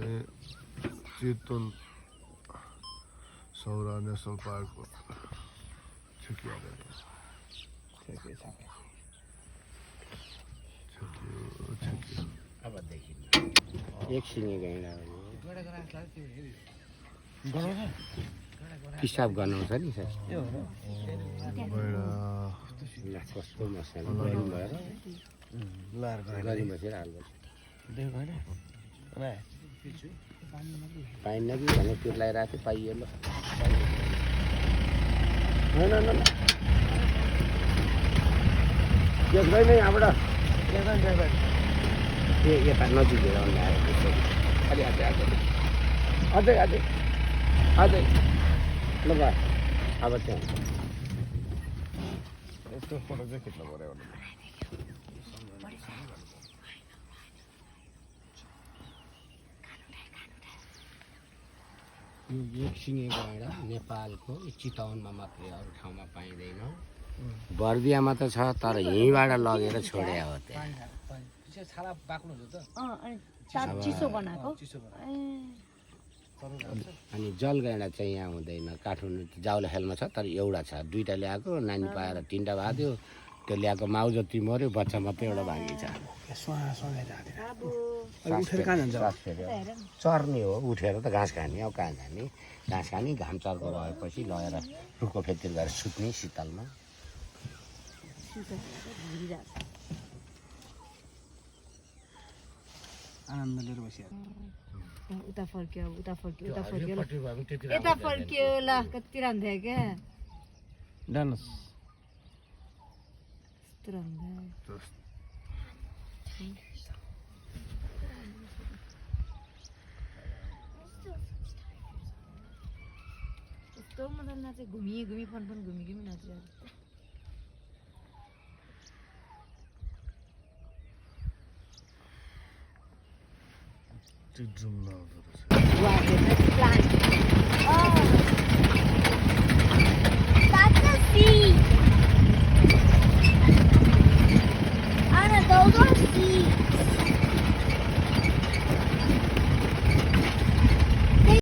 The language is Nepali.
चाहिँ चितवन सौरा नेसनल पार्कको छुकिया एक सिङे गैँडा पिसाब गनाउँछ नि सर कस्तो मसला गरी बसेर हाल्छ पाइन्न कि भने त्यो लगाइरहेको थियो पाइयो ल देख्दैन यहाँबाट ए यता नजिक हेर अलि अझै ल ल अब चाहिँ यस्तो फोटो चाहिँ खिच्नु पऱ्यो यो एक सिङे गैँडा नेपालको चितवनमा मात्रै अरू ठाउँमा पाइँदैन बर्दियामा त छ तर यहीँबाट लगेर छोडे हो अनि जलगैँडा चाहिँ यहाँ हुँदैन काठमाडौँ जाउला खेलमा छ तर एउटा छ दुईवटा ल्याएको नानी पाएर तिनवटा भएको थियो त्यो ल्याएको माउ जति मऱ्यो बच्चा मात्रै एउटा भागी छ चर्ने हो उठेर त घाँस खाने अब कहाँ जाने घाँस खाने घाम चर्को भएपछि लगेर रुखको फेदतिर गएर सुत्ने शीतलमा आनन्द लिएर बसिहाल्छ उता फर्क्यो यता फर्क्यो ल कति राम्रो क्या डान्स यस्तो मजा नाचे घुमी फन घुमी नाच्यो ड्रुम नआउँदो रहेछ